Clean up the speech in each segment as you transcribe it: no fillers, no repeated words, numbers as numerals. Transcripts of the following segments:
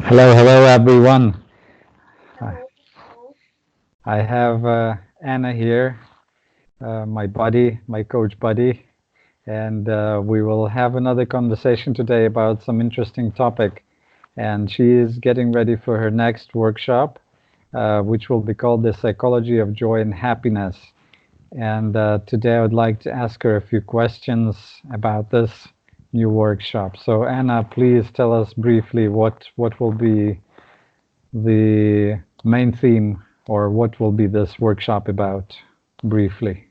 Hello, hello everyone. I Hello. Hello. I have Anna here, my buddy, my coach buddy, and we will have another conversation today about some interesting topic. And she is getting ready for her next workshop, which will be called The Psychology of Joy and Happiness. And today I would like to ask her a few questions about this new workshop. So Anna, please tell us briefly what will be the main theme or what will be this workshop about briefly?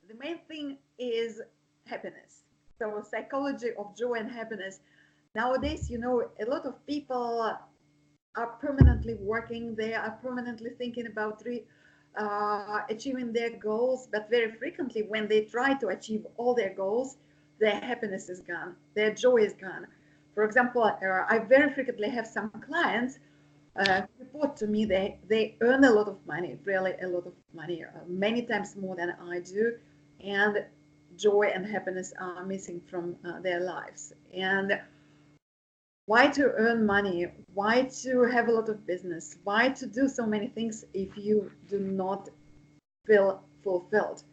The main thing is happiness. So, psychology of joy and happiness. Nowadays, a lot of people are permanently working, they are permanently thinking about achieving their goals, but very frequently, when they try to achieve all their goals, their happiness is gone, their joy is gone. For example, I very frequently have some clients report to me they earn a lot of money, really a lot of money, many times more than I do, and joy and happiness are missing from their lives. And why to earn money? Why to have a lot of business? Why to do so many things if you do not feel fulfilled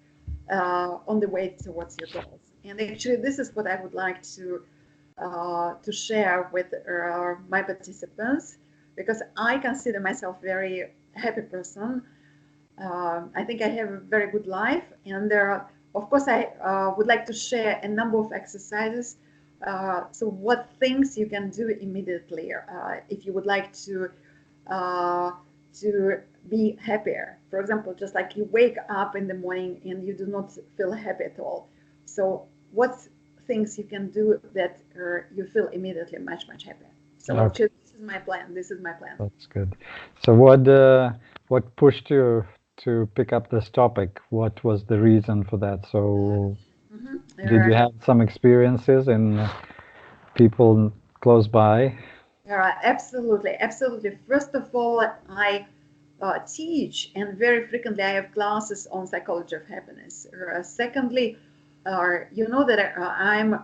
on the way towards your goals? And actually, this is what I would like to share with my participants, because I consider myself very happy person. I think I have a very good life, and of course, I would like to share a number of exercises. So, what things you can do immediately if you would like uh, to be happier. For example, just like you wake up in the morning and you do not feel happy at all. So, what things you can do that you feel immediately much happier? So, Okay, actually, this is my plan. This is my plan. that's good. So what pushed you to pick up this topic? What was the reason for that? So Mhm. did you have some experiences in people close by? Absolutely, absolutely. First of all, I teach, and very frequently I have classes on psychology of happiness. Secondly, you know that I'm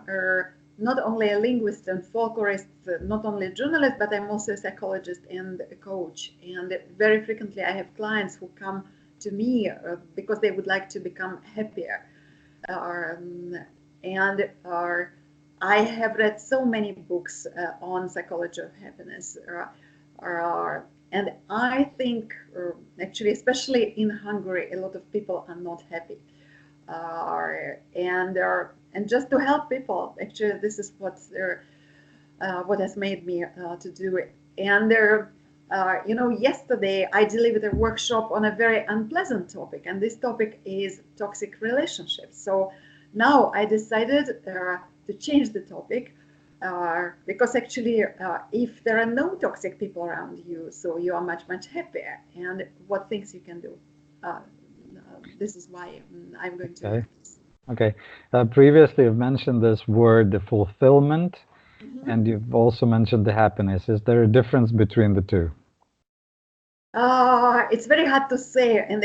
not only a linguist and folklorist, not only a journalist, but I'm also a psychologist and a coach. And very frequently I have clients who come to me because they would like to become happier. Um, and I have read so many books on psychology of happiness. And I think, actually, especially in Hungary, a lot of people are not happy. And just to help people, actually, this is what has made me to do it. And yesterday I delivered a workshop on a very unpleasant topic, and this topic is toxic relationships. So now I decided to change the topic, because actually, if there are no toxic people around you, so you are much happier. And what things you can do. This is why I'm going to. Okay. Okay. Previously you've mentioned this word, the fulfillment, Mhm. and you've also mentioned the happiness. Is there a difference between the two? It's very hard to say. And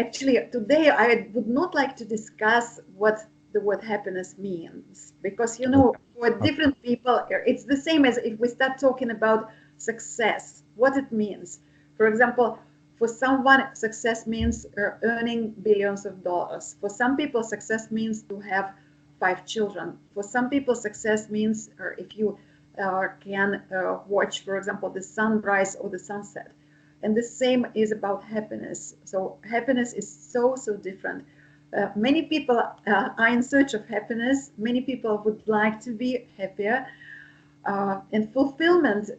actually, today I would not like to discuss what the word happiness means, because for Okay. different people, it's the same as if we start talking about success, what it means. For example, for someone, success means earning billions of dollars. For some people, success means to have 5 children. For some people, success means if you can watch, for example, the sunrise or the sunset. And the same is about happiness. So happiness is so different. Many people are in search of happiness. Many people would like to be happier. And fulfillment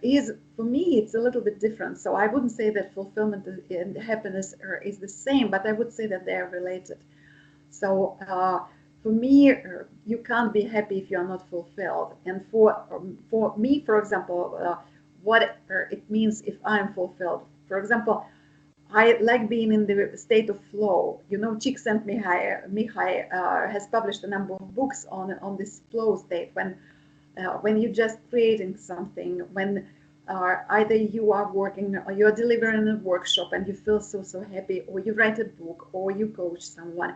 is, for me, it's a little bit different. So I wouldn't say that fulfillment and happiness is the same, but I would say that they are related. So for me, you can't be happy if you are not fulfilled. And for me, for example, what it means if I'm fulfilled. For example, I like being in the state of flow. Csikszentmihalyi has published a number of books on this flow state, when you're just creating something, when either you are working or you're delivering a workshop and you feel so happy, or you write a book, or you coach someone.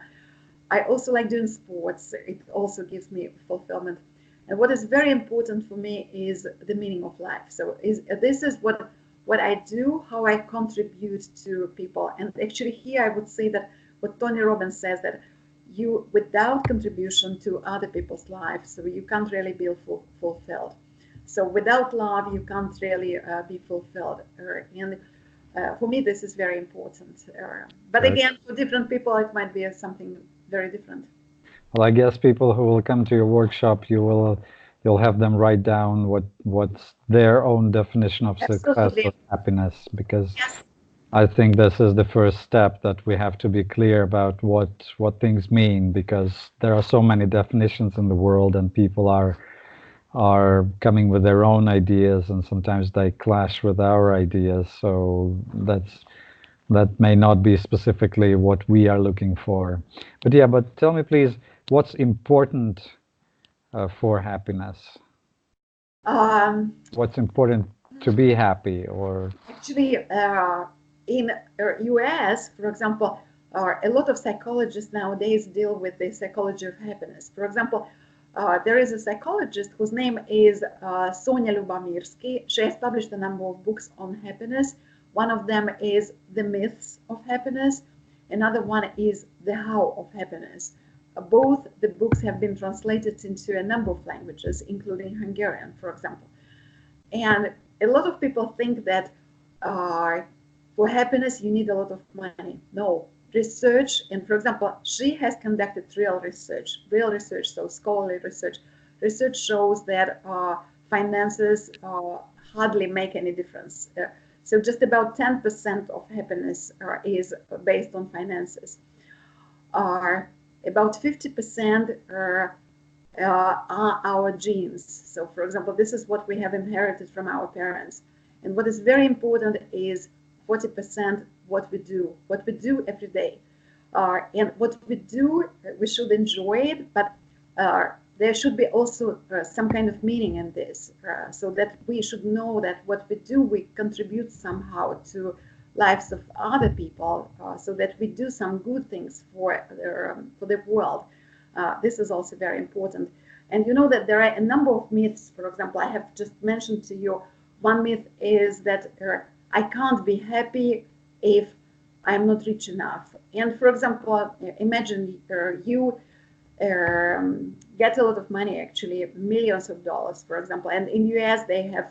I also like doing sports. It also gives me fulfillment. And what is very important for me is the meaning of life. So this is what I do, how I contribute to people. And actually here I would say that what Tony Robbins says, that you, without contribution to other people's lives, so you can't really be fulfilled. So without love, you can't really be fulfilled. And for me, this is very important. But Right. again, for different people, it might be something very different. Well, I guess people who will come to your workshop, you'll have them write down what's their own definition of success or Absolutely. happiness, because Yes. I think this is the first step, that we have to be clear about what things mean, because there are so many definitions in the world, and people are coming with their own ideas, and sometimes they clash with our ideas. So that may not be specifically what we are looking for. But yeah, but tell me please, what's important for happiness? Um, What's important to be happy, or Actually, in US, for example, a lot of psychologists nowadays deal with the psychology of happiness. For example, there is a psychologist whose name is Sonia Lubamirsky. She has published a number of books on happiness. One of them is The Myths of Happiness. Another one is The How of Happiness. Both the books have been translated into a number of languages, including Hungarian, for example. And a lot of people think that uh, for happiness you need a lot of money. No, research, and for example, she has conducted real research, so scholarly research. Research shows that finances hardly make any difference. So just about 10% of happiness is based on finances. Uh, about 50% are our genes. So, for example, this is what we have inherited from our parents. And what is very important is 40% what we do every day. And what we do, we should enjoy it, but there should be also some kind of meaning in this, so that we should know that what we do, we contribute somehow to lives of other people, so that we do some good things for the world. This is also very important. And you know that there are a number of myths. For example, I have just mentioned to you, one myth is that I can't be happy if I'm not rich enough. And for example, imagine you get a lot of money, actually millions of dollars, for example. And in US, they have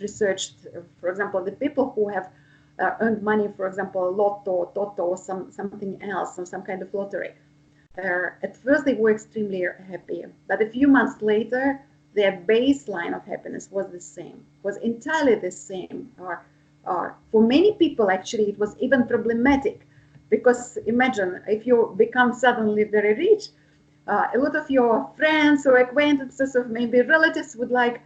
researched, for example, the people who have earned money, for example, lotto, toto, or something else, or some kind of lottery. At first, they were extremely happy, but a few months later, their baseline of happiness was the same, was entirely the same. For many people, actually, it was even problematic, because imagine if you become suddenly very rich, a lot of your friends or acquaintances or maybe relatives would like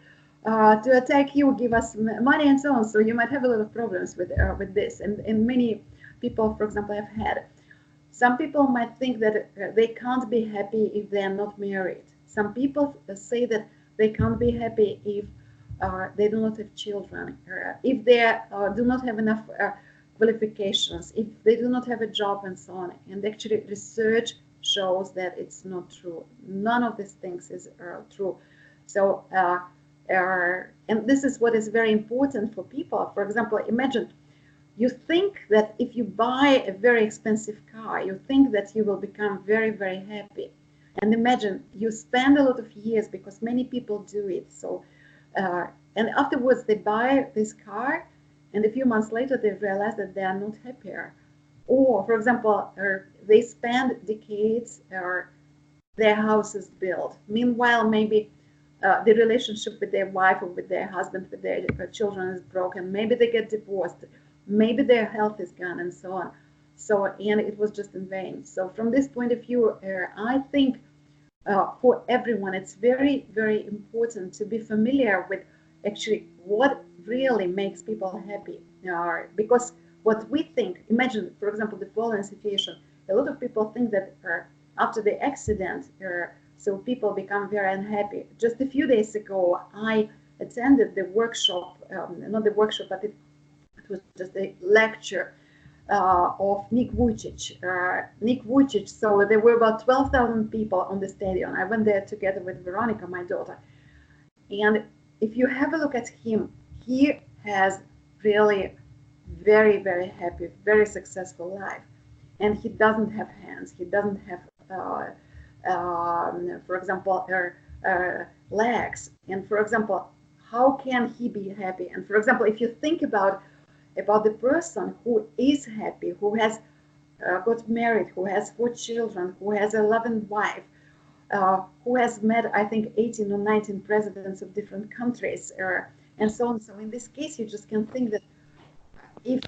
to attack you, give us money and so on. So you might have a lot of problems with this. And many people, for example, have had. Some people might think that they can't be happy if they are not married. Some people say that they can't be happy if they do not have children, if they do not have enough qualifications, if they do not have a job, and so on. And actually, research shows that it's not true. None of these things is true. So, and this is what is very important for people. For example, imagine you think that if you buy a very expensive car, you think that you will become very, very happy. And imagine you spend a lot of years, because many people do it. So, and afterwards they buy this car, and a few months later they realize that they are not happier. Or, for example, they spend decades, their house is built. Meanwhile, maybe the relationship with their wife or with their husband, with their children is broken. Maybe they get divorced. Maybe their health is gone, and so on. So, and it was just in vain. So, from this point of view, I think for everyone, it's very, very important to be familiar with actually what really makes people happy. Because what we think, imagine, for example, the following situation. A lot of people think that after the accident, so people become very unhappy. Just a few days ago, I attended the workshop, not the workshop, but it was just a lecture of Nick Vujicic. Nick Vujicic, so there were about 12,000 people on the stadium. I went there together with Veronica, my daughter. And if you have a look at him, he has really very, very happy, very successful life. And he doesn't have hands. He doesn't have, for example, legs. And for example, how can he be happy? And for example, if you think about the person who is happy, who has got married, who has 4 children, who has a loving wife, who has met, I think, 18 or 19 presidents of different countries, and so on. So in this case, you just can think that if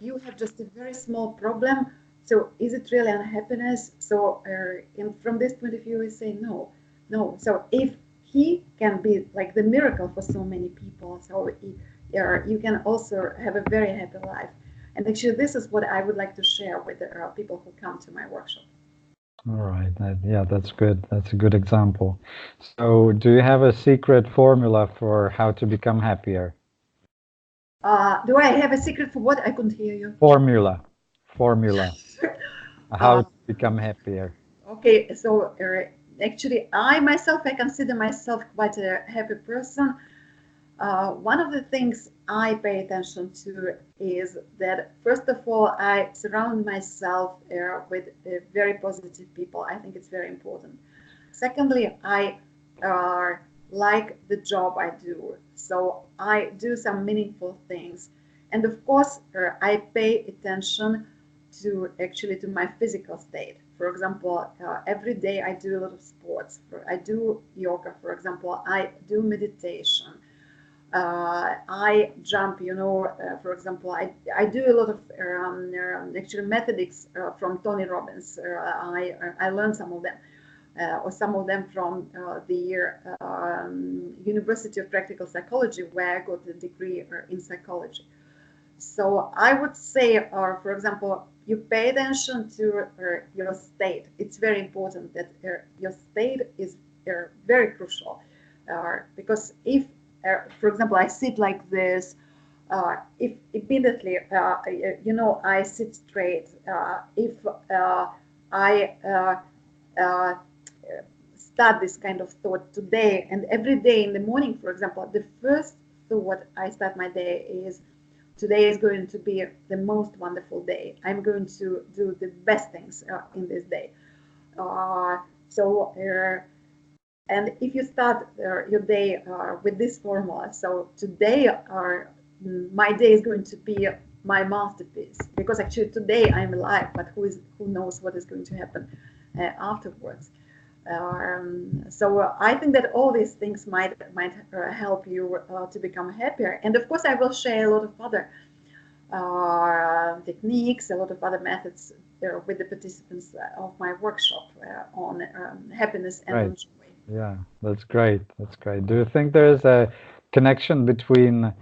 you have just a very small problem, so is it really unhappiness? So from this point of view, we say no. So if he can be like the miracle for so many people, so you can also have a very happy life. And actually, this is what I would like to share with the people who come to my workshop. All right. Yeah, that's good. That's a good example. So, do you have a secret formula for how to become happier? Do I have a secret for what? I couldn't hear you. Formula. How to become happier. Okay, so actually, I consider myself quite a happy person. One of the things I pay attention to is that, first of all, I surround myself with very positive people. I think it's very important. Secondly, I like the job I do. So I do some meaningful things. And of course, I pay attention to my physical state. For example, every day I do a lot of sports. I do yoga, for example. I do meditation. I jump, for example, I do a lot of actually methodics from Tony Robbins. I learned some of them, or some of them from the University of Practical Psychology, where I got a degree in psychology. So I would say, for example, you pay attention to your state. It's very important that your state is very crucial, because if for example, I sit like this, if immediately, I sit straight, if I start this kind of thought today and every day in the morning, for example, the first thought I start my day is, today is going to be the most wonderful day. I'm going to do the best things in this day. And if you start your day with this formula, so today my day is going to be my masterpiece, because actually today I'm alive, but who knows what is going to happen afterwards. So I think that all these things might help you to become happier. And of course, I will share a lot of other techniques, a lot of other methods with the participants of my workshop on happiness and joy. Yeah, that's great. That's great. Do you think there is a connection between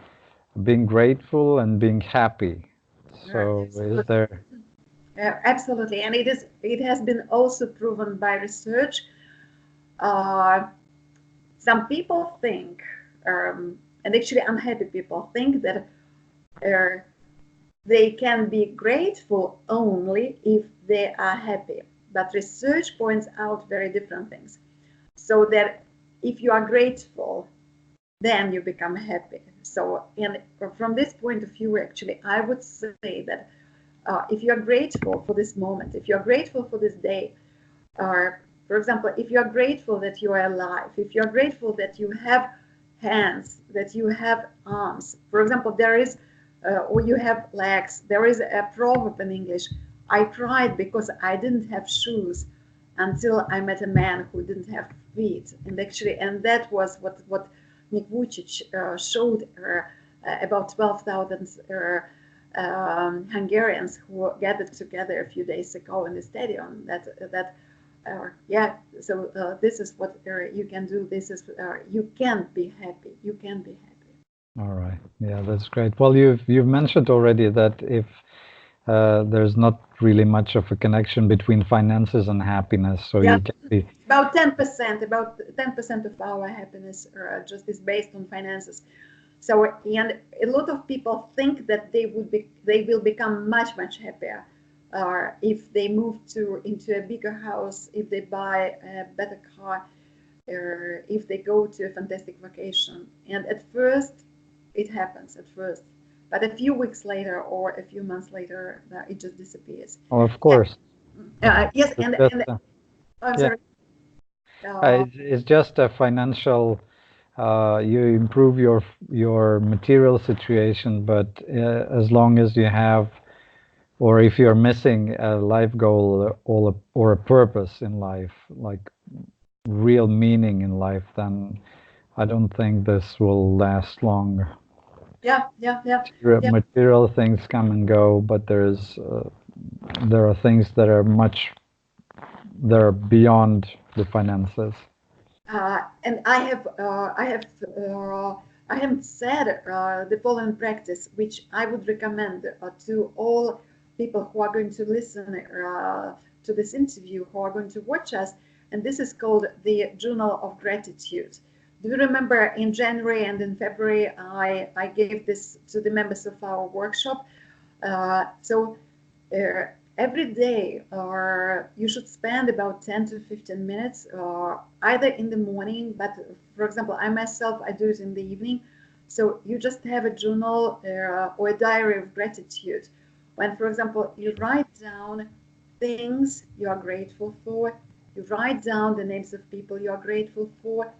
being grateful and being happy? So is there? Absolutely, and it has been also proven by research. Some people think, and actually unhappy people think, that they can be grateful only if they are happy. But research points out very different things. So that if you are grateful, then you become happy. So, and from this point of view, actually, I would say that if you are grateful for this moment, if you are grateful for this day, for example, if you are grateful that you are alive, if you are grateful that you have hands, that you have arms, for example, there is, or you have legs, there is a proverb in English, I cried because I didn't have shoes until I met a man who didn't have feet. And that was what Nick Vujicic showed about 12,000 Hungarians who gathered together a few days ago in the stadium. So this is what you can do. This is you can be happy. You can be happy. All right. Yeah, that's great. Well, you've mentioned already that if there's not really much of a connection between finances and happiness, so you can be about 10%. About 10% of our happiness just is based on finances. So, and a lot of people think that they will become much happier if they move into a bigger house, if they buy a better car, or if they go to a fantastic vacation. And at first, it happens at first, but a few weeks later or a few months later, it just disappears. Well, of course. Yes, It's and just I'm yeah. sorry. It's just a financial. You improve your material situation, but as long as you have, or if you're missing a life goal or a purpose in life, like real meaning in life, then I don't think this will last long. Yeah. Material things come and go, but there are things that are beyond the finances. And I have said the following practice, which I would recommend to all people who are going to listen to this interview, who are going to watch us, and this is called the Journal of Gratitude. Do you remember in January and in February, I gave this to the members of our workshop? So every day you should spend about 10 to 15 minutes either in the morning, but for example, I myself, I do it in the evening. So you just have a journal or a diary of gratitude. When, for example, you write down things you are grateful for, you write down the names of people you are grateful for.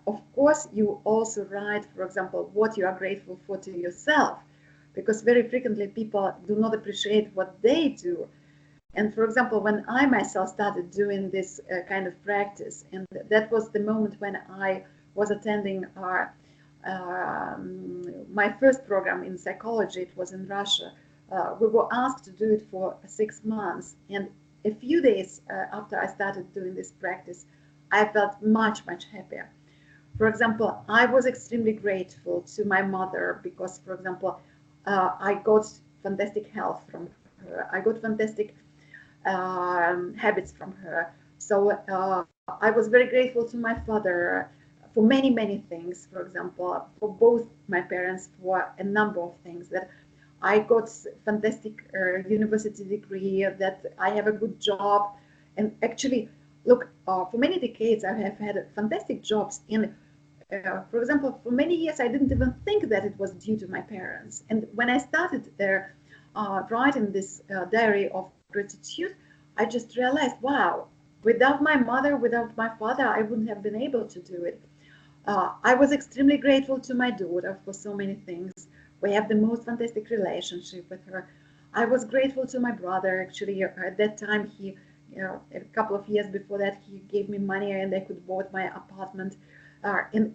Of course, you also write, for example, what you are grateful for to yourself, because very frequently people do not appreciate what they do. And for example, when I myself started doing this kind of practice, and that was the moment when I was attending my first program in psychology, it was in Russia. We were asked to do it for 6 months. And a few days after I started doing this practice, I felt much happier. For example, I was extremely grateful to my mother because, for example, I got fantastic health from her. I got fantastic habits from her. So I was very grateful to my father for many things. For example, for both my parents, for a number of things, that I got fantastic university degree, that I have a good job. And actually, look, for many decades, I have had fantastic jobs. And for example, for many years, I didn't even think that it was due to my parents. And when I started writing this diary of gratitude, I just realized, wow, without my mother, without my father, I wouldn't have been able to do it. I was extremely grateful to my daughter for so many things. We have the most fantastic relationship with her. I was grateful to my brother. Actually, at that time, a couple of years before that, he gave me money and I could bought my apartment. And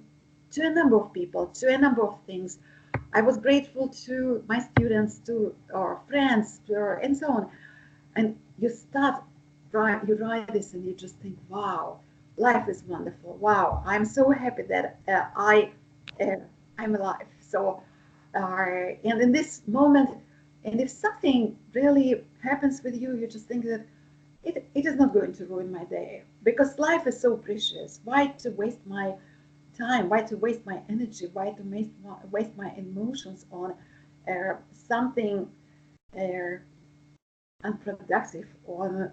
to a number of people, to a number of things. I was grateful to my students, to our friends, and so on. And you write this and you just think, wow, life is wonderful. Wow, I'm so happy that I'm alive. So, and in this moment, and if something really happens with you, you just think that it is not going to ruin my day, because life is so precious. Why to waste my time? Why to waste my energy? Why to waste my emotions on something unproductive, on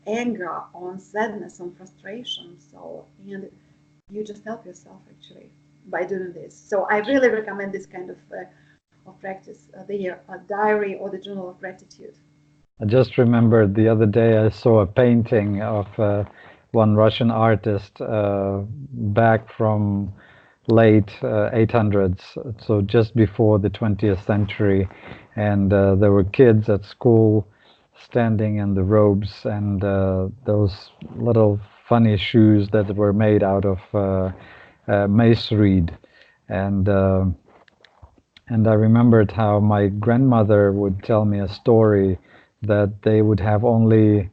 anger, on sadness, on frustration? So, and you just help yourself actually by doing this. So I really recommend this kind of practice, the diary or the journal of gratitude. I just remembered the other day I saw a painting of one Russian artist back from late 800s, so just before the 20th century, and there were kids at school standing in the robes and those little funny shoes that were made out of mace reed, and and I remembered how my grandmother would tell me a story that they would have only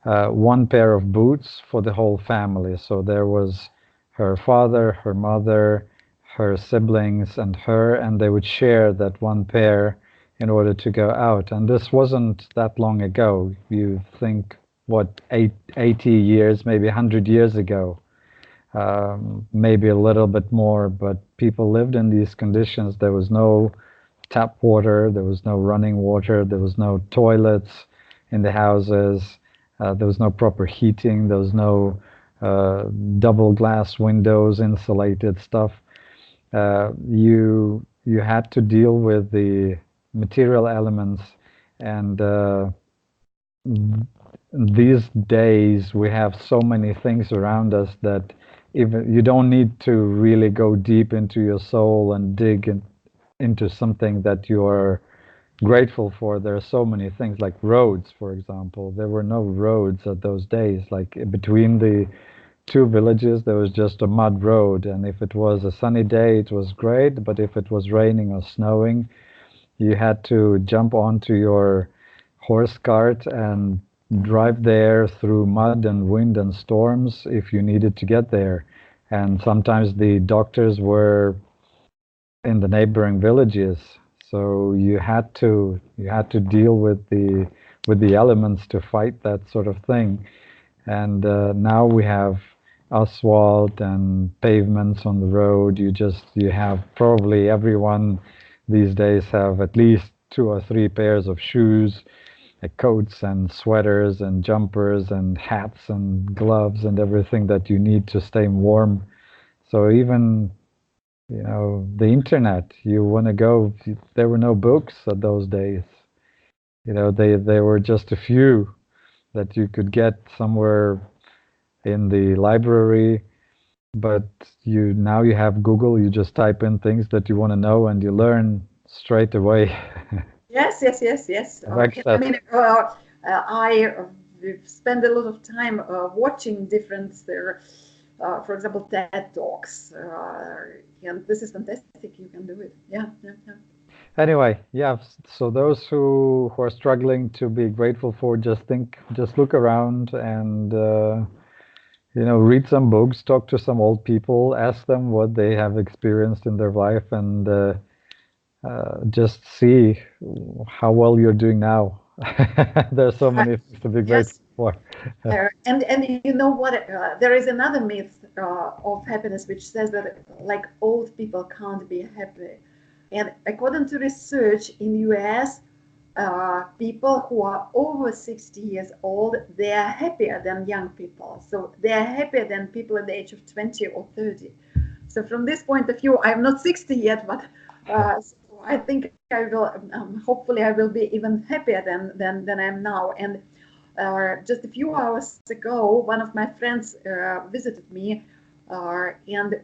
one pair of boots for the whole family. So there was her father, her mother, her siblings, and her, and they would share that one pair in order to go out. And this wasn't that long ago. You think, what, 80 years, maybe 100 years ago. maybe a little bit more, but people lived in these conditions. There was no tap water, there was no running water, there was no toilets in the houses, there was no proper heating, there was no double glass windows, insulated stuff. You had to deal with the material elements, and these days we have so many things around us that even you don't need to really go deep into your soul and dig into something that you are grateful for. There are so many things like roads, for example. There were no roads at those days. Like between the two villages, there was just a mud road. And if it was a sunny day, it was great. But if it was raining or snowing, you had to jump onto your horse cart and drive there through mud and wind and storms if you needed to get there. And sometimes the doctors were in the neighboring villages, so you had to deal with the elements to fight that sort of thing. And now we have asphalt and pavements on the road. You have probably everyone these days have at least two or three pairs of shoes, coats and sweaters and jumpers and hats and gloves and everything that you need to stay warm. So even the internet, you want to go, there were no books at those days. They were just a few that you could get somewhere in the library, but you have Google, you just type in things that you want to know and you learn straight away. Yes, yes, yes, yes. Have I access. mean, I spend a lot of time watching different, for example, TED Talks, and this is fantastic. You can do it. Yeah, yeah, yeah. Anyway, yeah, so those who are struggling to be grateful for, just look around and read some books, talk to some old people, ask them what they have experienced in their life, and just see how well you're doing now. There's so Uh, many things to be grateful yes. for. And you know what? There is another myth of happiness which says that like old people can't be happy. And according to research in the US, people who are over 60 years old, they are happier than young people. So they are happier than people at the age of 20 or 30. So from this point of view, I'm not 60 yet, but so I think I will. Hopefully, I will be even happier than I am now. And just a few hours ago, one of my friends visited me, and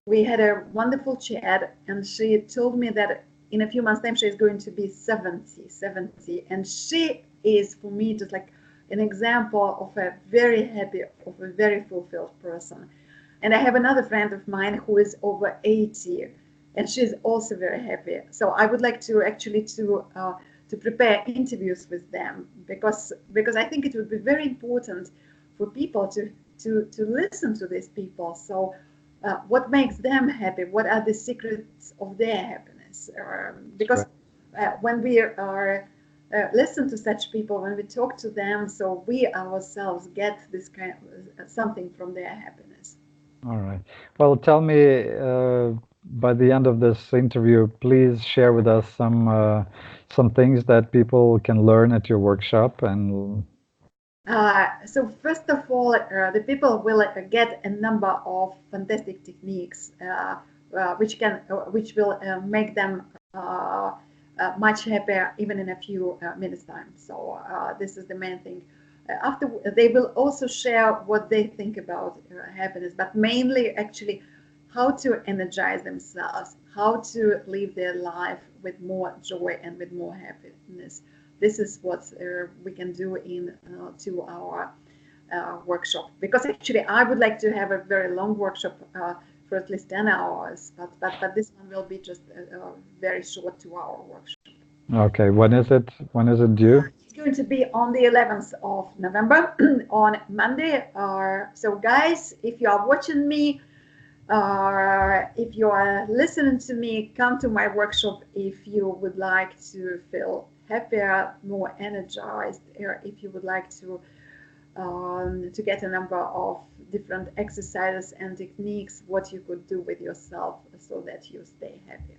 we had a wonderful chat. And she told me that in a few months' time, she is going to be 70, and she is for me just like an example of a very happy, of a very fulfilled person. And I have another friend of mine who is over 80, and she's also very happy. So I would like to actually to prepare interviews with them because I think it would be very important for people to listen to these people. So what makes them happy? What are the secrets of their happiness? Because Right. when we are listen to such people, when we talk to them, so we ourselves get this kind of something from their happiness. All right. Well, tell me, by the end of this interview, please share with us some things that people can learn at your workshop. And So first of all, the people will get a number of fantastic techniques which will make them much happier even in a few minutes time. So this is the main thing. After they will also share what they think about happiness, but mainly actually how to energize themselves, how to live their life with more joy and with more happiness. This is what we can do in 2 hour workshop, because actually I would like to have a very long workshop for at least 10 hours, but this one will be just a very short 2 hour workshop. okay, when is it? When is it due? It's going to be on the 11th of November on Monday. So guys, if you are watching me, if you are listening to me, come to my workshop if you would like to feel happier, more energized, or if you would like to to get a number of different exercises and techniques, what you could do with yourself so that you stay happy.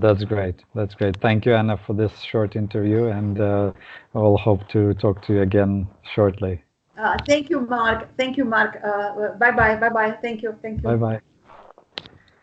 That's great. That's great. Thank you, Anna, for this short interview, and I'll hope to talk to you again shortly. Thank you, Mark. Thank you, Mark. Bye bye. Bye bye. Thank you. Thank Bye you. bye.